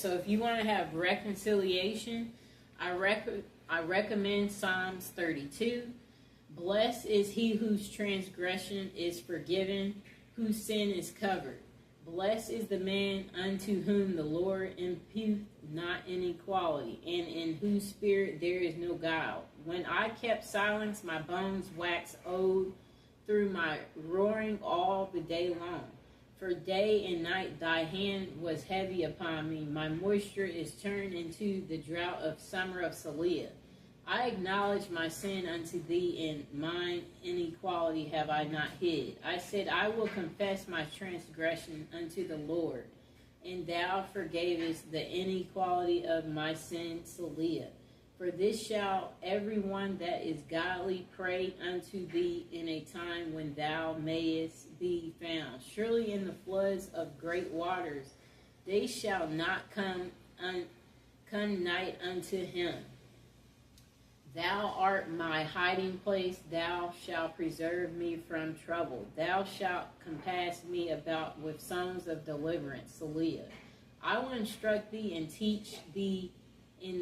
so if you want to have reconciliation, I recommend Psalms 32. Blessed is he whose transgression is forgiven, whose sin is covered. Blessed is the man unto whom the Lord imputeth not inequality, and in whose spirit there is no guile. When I kept silence, my bones waxed old through my roaring all the day long. For day and night thy hand was heavy upon me. My moisture is turned into the drought of summer of Saliah. I acknowledge my sin unto thee, and mine inequality have I not hid. I said, I will confess my transgression unto the Lord, and thou forgavest the inequality of my sin, Saliah. For this shall every one that is godly pray unto thee in a time when thou mayest be found. Surely in the floods of great waters they shall not come nigh unto him. Thou art my hiding place, thou shalt preserve me from trouble. Thou shalt compass me about with songs of deliverance, Saliah. I will instruct thee and teach thee in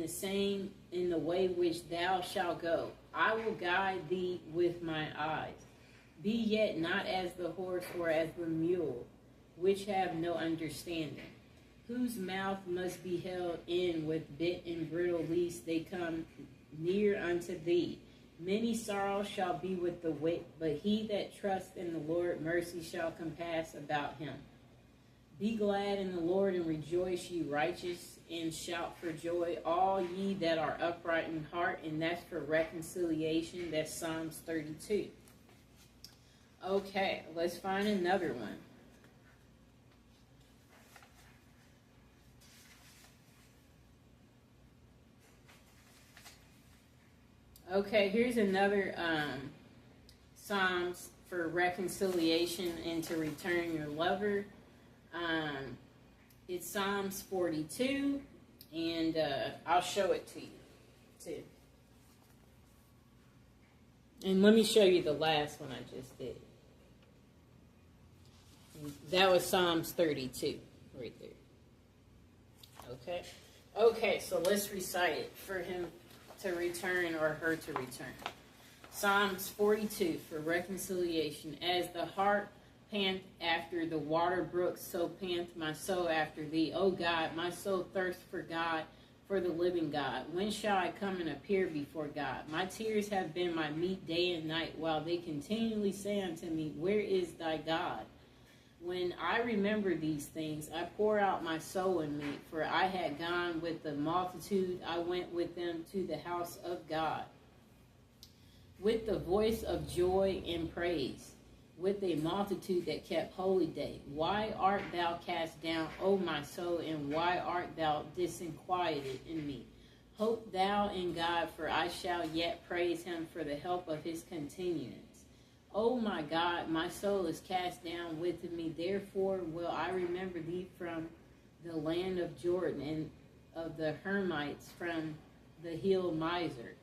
the way which thou shalt go. I will guide thee with my eyes. Be yet not as the horse or as the mule, which have no understanding, whose mouth must be held in with bit and bridle, lest they come near unto thee. Many sorrows shall be with the wicked, but he that trusts in the Lord, mercy shall compass about him. Be glad in the Lord and rejoice, ye righteous, and shout for joy, all ye that are upright in heart. And that's for reconciliation. That's Psalms 32. Okay, let's find another one. Okay, here's another Psalms for reconciliation and to return your lover. It's Psalms 42, and I'll show it to you, too. And let me show you the last one I just did. That was Psalms 32, right there. Okay? Okay, so let's recite it for him to return or her to return. Psalms 42 for reconciliation. As the hart pant after the water brooks, so pant my soul after thee. O God, my soul thirsts for God, for the living God. When shall I come and appear before God? My tears have been my meat day and night, while they continually say unto me, where is thy God? When I remember these things, I pour out my soul in me, for I had gone with the multitude, I went with them to the house of God, with the voice of joy and praise, with a multitude that kept holy day. Why art thou cast down, O my soul, and why art thou disquieted in me? Hope thou in God, for I shall yet praise him for the help of his continuance. O my God, my soul is cast down within me, therefore will I remember thee from the land of Jordan, and of the Hermites from the hill Mizar.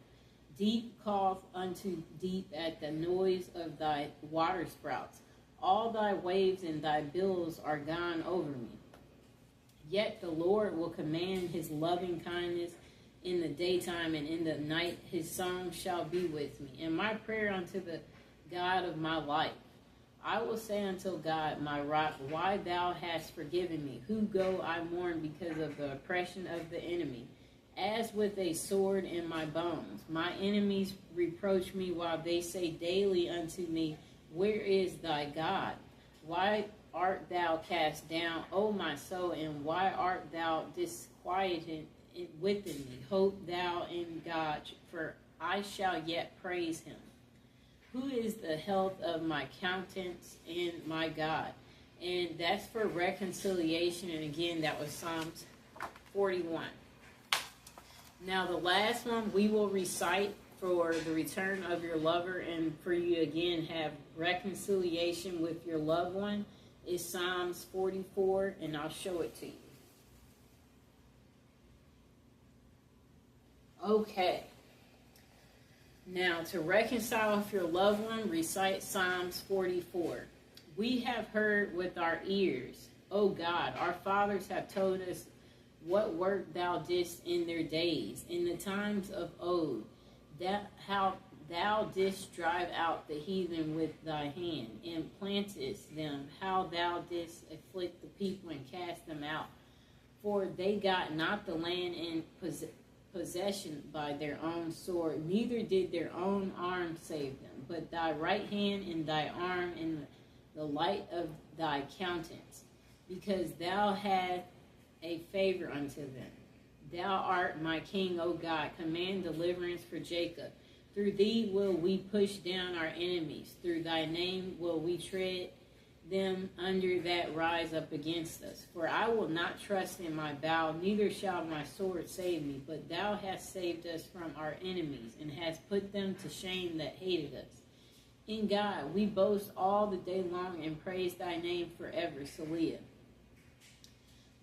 Deep calleth unto deep at the noise of thy waterspouts. All thy waves and thy billows are gone over me. Yet the Lord will command his loving kindness in the daytime, and in the night his song shall be with me, and my prayer unto the God of my life. I will say unto God, my rock, why thou hast forgiven me? Who go I mourn because of the oppression of the enemy, as with a sword in my bones. My enemies reproach me while they say daily unto me, where is thy God? Why art thou cast down, O my soul, and why art thou disquieted within me? Hope thou in God, for I shall yet praise him. Who is the health of my countenance and my God? And that's for reconciliation. And again, that was Psalms 41. Now, the last one we will recite for the return of your lover and for you again have reconciliation with your loved one is Psalms 44, and I'll show it to you. Okay. Now, to reconcile with your loved one, recite Psalms 44. We have heard with our ears, O God, our fathers have told us what work thou didst in their days, in the times of old, that how thou didst drive out the heathen with thy hand, and plantest them, how thou didst afflict the people and cast them out. For they got not the land in possession by their own sword, neither did their own arm save them, but thy right hand and thy arm and the light of thy countenance, because thou hadst a favor unto them. Thou art my king, O God. Command deliverance for Jacob. Through thee will we push down our enemies. Through thy name will we tread them under that rise up against us. For I will not trust in my bow, neither shall my sword save me. But thou hast saved us from our enemies, and hast put them to shame that hated us. In God we boast all the day long, and praise thy name forever. Selah.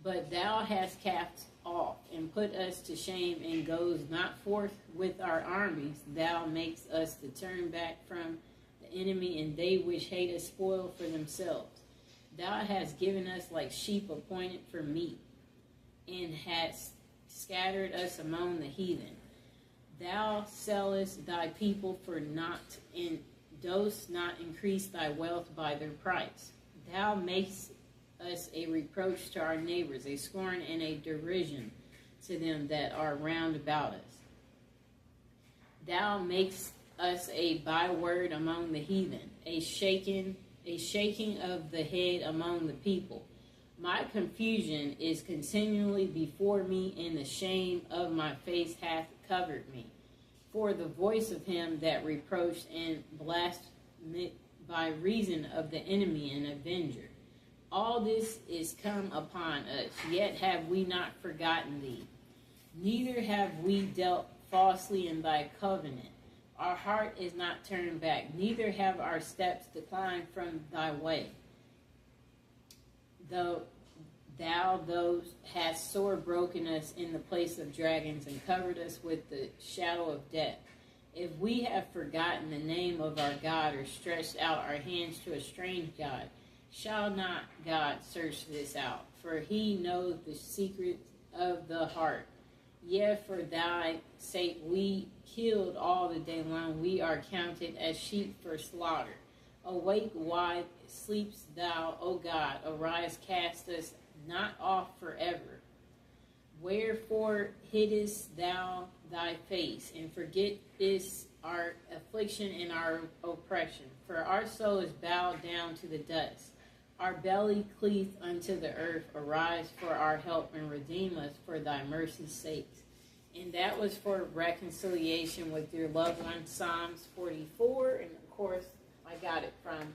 But thou hast cast off and put us to shame, and goes not forth with our armies. Thou makest us to turn back from the enemy, and they which hate us spoil for themselves. Thou hast given us like sheep appointed for meat, and hast scattered us among the heathen. Thou sellest thy people for naught, and dost not increase thy wealth by their price. Thou makest us a reproach to our neighbors, a scorn and a derision to them that are round about us. Thou makest us a byword among the heathen, a shaking of the head among the people. My confusion is continually before me, and the shame of my face hath covered me. For the voice of him that reproached and blasphemed by reason of the enemy and avenger. All this is come upon us, yet have we not forgotten thee. Neither have we dealt falsely in thy covenant. Our heart is not turned back, neither have our steps declined from thy way. Though thou hast sore broken us in the place of dragons, and covered us with the shadow of death. If we have forgotten the name of our God, or stretched out our hands to a strange God, shall not God search this out? For he knows the secrets of the heart. Yea, for thy sake we killed all the day long. We are counted as sheep for slaughter. Awake, why sleepst thou, O God? Arise, cast us not off forever. Wherefore hiddest thou thy face, and forgettest our affliction and our oppression? For our soul is bowed down to the dust. Our belly cleaveth unto the earth. Arise for our help, and redeem us for thy mercy's sake. And that was for reconciliation with your loved one, Psalms 44. And of course, I got it from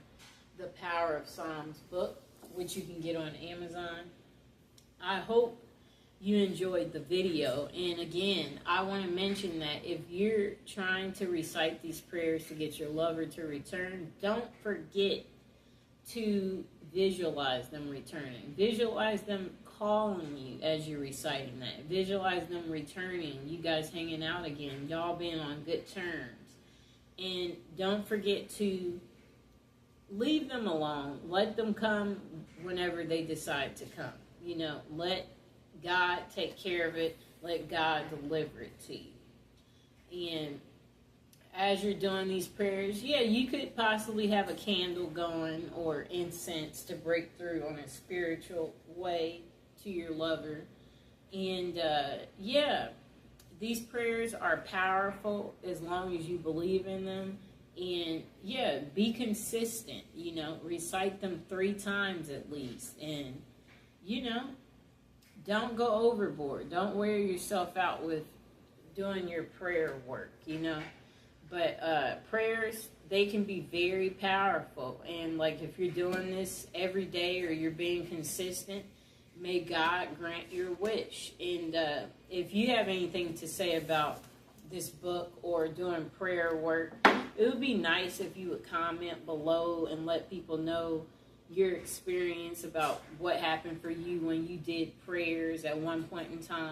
the Power of Psalms book, which you can get on Amazon. I hope you enjoyed the video. And again, I want to mention that if you're trying to recite these prayers to get your lover to return, don't forget to visualize them returning. Visualize them calling you as you're reciting that. Visualize them returning, you guys hanging out again, y'all being on good terms. And don't forget to leave them alone. Let them come whenever they decide to come. You know, let God take care of it. Let God deliver it to you. And as you're doing these prayers, yeah, you could possibly have a candle going or incense to break through on a spiritual way to your lover. And yeah, these prayers are powerful as long as you believe in them. And yeah, be consistent, you know, recite them 3 times at least. And, you know, don't go overboard. Don't wear yourself out with doing your prayer work, you know. But prayers, they can be very powerful. And like if you're doing this every day or you're being consistent, may God grant your wish. And if you have anything to say about this book or doing prayer work, it would be nice if you would comment below and let people know your experience about what happened for you when you did prayers at one point in time.